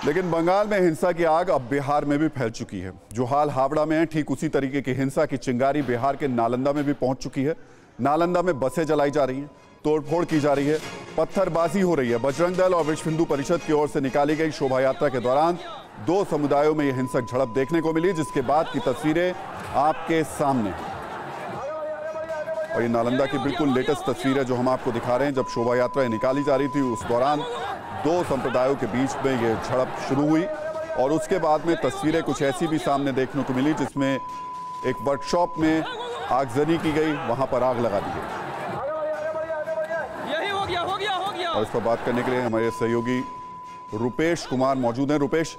लेकिन बंगाल में हिंसा की आग अब बिहार में भी फैल चुकी है। जो हाल हावड़ा में है, ठीक उसी तरीके की हिंसा की चिंगारी बिहार के नालंदा में भी पहुंच चुकी है। नालंदा में बसें जलाई जा रही हैं, तोड़फोड़ की जा रही है, पत्थरबाजी हो रही है। बजरंग दल और विश्व हिंदू परिषद की ओर से निकाली गई शोभा यात्रा के दौरान दो समुदायों में यह हिंसक झड़प देखने को मिली, जिसके बाद की तस्वीरें आपके सामने। और ये नालंदा की बिल्कुल लेटेस्ट तस्वीर है जो हम आपको दिखा रहे हैं। जब शोभा यात्रा निकाली जा रही थी, उस दौरान दो संप्रदायों के बीच में ये झड़प शुरू हुई और उसके बाद में तस्वीरें कुछ ऐसी भी सामने देखने को मिली, जिसमें एक वर्कशॉप में आगजनी की गई, वहां पर आग लगा दी गई। और इस पर बात करने के लिए हमारे सहयोगी रुपेश कुमार मौजूद हैं। रुपेश,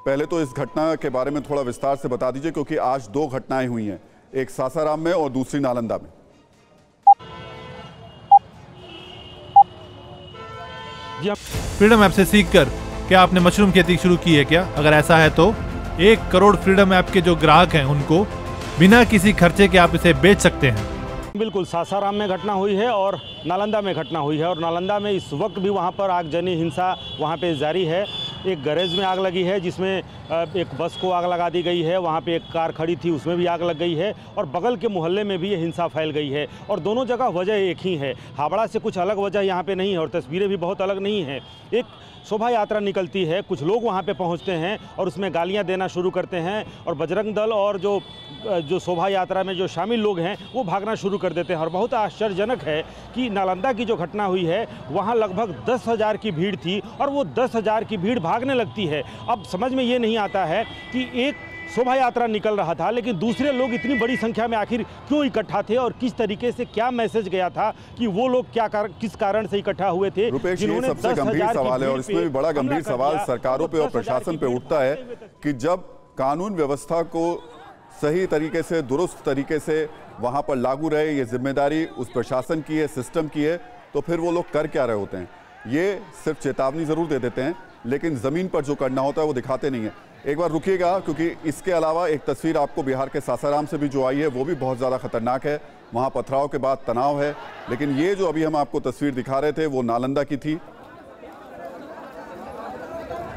पहले तो इस घटना के बारे में थोड़ा विस्तार से बता दीजिए, क्योंकि आज दो घटनाएं हुई हैं, एक सासाराम में और दूसरी नालंदा में। फ्रीडम ऐप से सीखकर क्या आपने मशरूम खेती शुरू की है क्या? अगर ऐसा है तो 1 करोड़ फ्रीडम ऐप के जो ग्राहक हैं उनको बिना किसी खर्चे के आप इसे बेच सकते हैं। बिल्कुल, सासाराम में घटना हुई है और नालंदा में घटना हुई है। और नालंदा में इस वक्त भी वहाँ पर आगजनी हिंसा वहाँ पे जारी है। एक गैरेज में आग लगी है, जिसमें एक बस को आग लगा दी गई है। वहाँ पे एक कार खड़ी थी, उसमें भी आग लग गई है। और बगल के मोहल्ले में भी ये हिंसा फैल गई है। और दोनों जगह वजह एक ही है, हावड़ा से कुछ अलग वजह यहाँ पे नहीं है और तस्वीरें भी बहुत अलग नहीं हैं। एक शोभा यात्रा निकलती है, कुछ लोग वहाँ पे पहुँचते हैं और उसमें गालियाँ देना शुरू करते हैं और बजरंग दल और जो शोभा यात्रा में जो शामिल लोग हैं वो भागना शुरू कर देते हैं। और बहुत आश्चर्यजनक है कि नालंदा की जो घटना हुई है वहाँ लगभग 10,000 की भीड़ थी और वो 10,000 की भीड़ भागने लगती है। अब समझ में ये नहीं आता है कि एक शोभा यात्रा निकल रहा था, लेकिन दूसरे लोग इतनी बड़ी संख्या में आखिर क्यों इकट्ठा थे और किस तरीके से क्या मैसेज गया था कि वो लोग किस कारण से इकट्ठा हुए थे। रुपेश, ये सबसे गंभीर सवाल है और इसमें भी बड़ा गंभीर सवाल सरकारों पे और प्रशासन पे उठता है कि जब कानून व्यवस्था को सही तरीके से, दुरुस्त तरीके से वहां पर लागू रहे, ये जिम्मेदारी उस प्रशासन की है, सिस्टम की है, तो फिर वो लोग कर क्या रहे होते हैं? ये सिर्फ चेतावनी जरूर दे देते हैं, लेकिन जमीन पर जो करना होता है वो दिखाते नहीं है। एक बार रुकिएगा, क्योंकि इसके अलावा एक तस्वीर आपको बिहार के सासाराम से भी जो आई है वो भी बहुत ज़्यादा खतरनाक है। वहाँ पथराव के बाद तनाव है, लेकिन ये जो अभी हम आपको तस्वीर दिखा रहे थे वो नालंदा की थी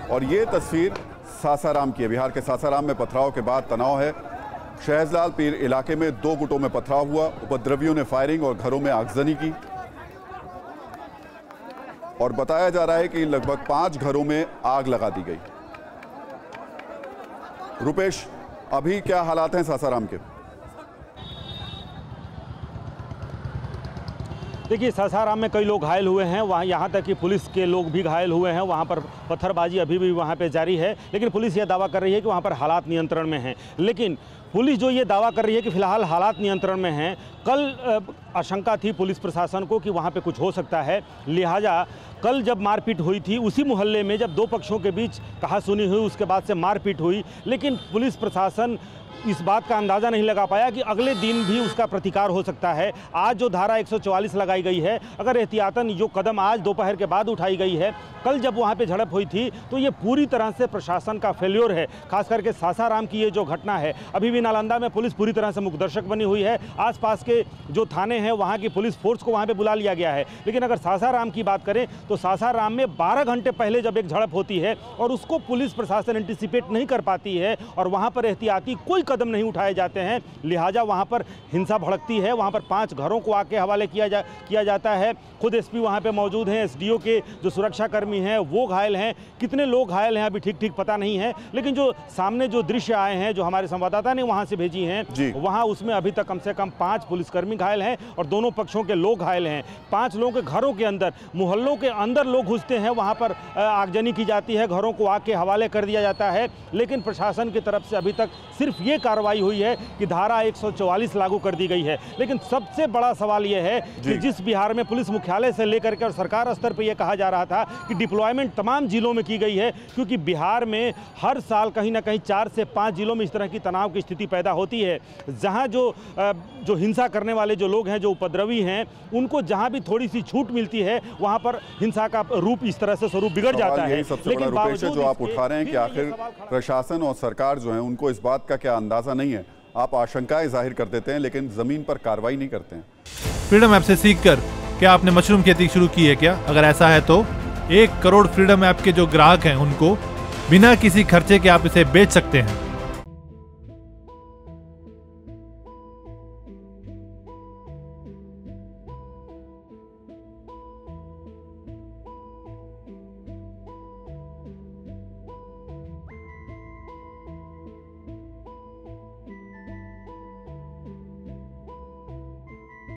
और ये तस्वीर सासाराम की है। बिहार के सासाराम में पथराव के बाद तनाव है। शहजलाल पीर इलाके में 2 गुटों में पथराव हुआ, उपद्रवियों ने फायरिंग और घरों में आगजनी की और बताया जा रहा है कि लगभग 5 घरों में आग लगा दी गई। रुपेश, अभी क्या हालात हैं सासाराम के? देखिए, सासाराम में कई लोग घायल हुए हैं, वहाँ यहाँ तक कि पुलिस के लोग भी घायल हुए हैं। वहाँ पर पत्थरबाजी अभी भी वहाँ पे जारी है, लेकिन पुलिस ये दावा कर रही है कि वहाँ पर हालात नियंत्रण में हैं। लेकिन पुलिस जो ये दावा कर रही है कि फिलहाल हालात नियंत्रण में हैं, कल आशंका थी पुलिस प्रशासन को कि वहाँ पे कुछ हो सकता है। लिहाजा कल जब मारपीट हुई थी उसी मोहल्ले में, जब दो पक्षों के बीच कहासुनी हुई, उसके बाद से मारपीट हुई, लेकिन पुलिस प्रशासन इस बात का अंदाज़ा नहीं लगा पाया कि अगले दिन भी उसका प्रतिकार हो सकता है। आज जो धारा 144 लगाई गई है, अगर एहतियातन जो कदम आज दोपहर के बाद उठाई गई है, कल जब वहाँ पे झड़प हुई थी तो ये पूरी तरह से प्रशासन का फेल्योर है। खास करके सासाराम की ये जो घटना है, अभी भी नालंदा में पुलिस पूरी तरह से मुखदर्शक बनी हुई है। आसपास के जो थाने हैं वहाँ की पुलिस फोर्स को वहाँ पे बुला लिया गया है। लेकिन अगर सासाराम की बात करें तो सासाराम में 12 घंटे पहले जब एक झड़प होती है और उसको पुलिस प्रशासन एंटिसिपेट नहीं कर पाती है और वहाँ पर एहतियाती कोई कदम नहीं उठाए जाते हैं, लिहाजा वहाँ पर हिंसा भड़कती है। वहाँ पर 5 घरों को आके हवाले किया जाता है। खुद एसपी वहाँ पे मौजूद हैं, एसडीओ के जो सुरक्षाकर्मी हैं वो घायल हैं। कितने लोग घायल हैं अभी ठीक पता नहीं है, लेकिन जो सामने जो दृश्य आए हैं, जो हमारे संवाददाता ने वहाँ से भेजी हैं, वहाँ उसमें अभी तक कम से कम 5 पुलिसकर्मी घायल हैं और दोनों पक्षों के लोग घायल हैं। 5 लोगों के घरों के अंदर, मोहल्लों के अंदर लोग घुसते हैं, वहाँ पर आगजनी की जाती है, घरों को आके हवाले कर दिया जाता है। लेकिन प्रशासन की तरफ से अभी तक सिर्फ ये कार्रवाई हुई है कि धारा 144 लागू कर दी गई है। लेकिन सबसे बड़ा सवाल यह है कि जिस बिहार में पुलिस मुख्यालय से लेकर के और सरकार स्तर पर यह कहा जा रहा था कि डिप्लॉयमेंट तमाम जिलों में की गई है, क्योंकि बिहार में हर साल कहीं ना कहीं 4 से 5 जिलों में इस तरह की तनाव की स्थिति पैदा होती है, जहां जो हिंसा करने वाले जो लोग हैं, जो उपद्रवी हैं, उनको जहां भी थोड़ी सी छूट मिलती है वहां पर हिंसा का रूप इस तरह से स्वरूप बिगड़ जाता है। सबसे बड़ा रुपेश है जो आप उठा रहे हैं कि आखिर प्रशासन और सरकार जो है उनको इस बात का क्या अंदाजा नहीं है। आप आशंकाएं जाहिर कर देते हैं लेकिन जमीन पर कार्रवाई नहीं करते हैं। फ्रीडम ऐप से सीखकर क्या आपने मशरूम खेती शुरू की है क्या? अगर ऐसा है तो 1 करोड़ फ्रीडम ऐप के जो ग्राहक हैं उनको बिना किसी खर्चे के आप इसे बेच सकते हैं।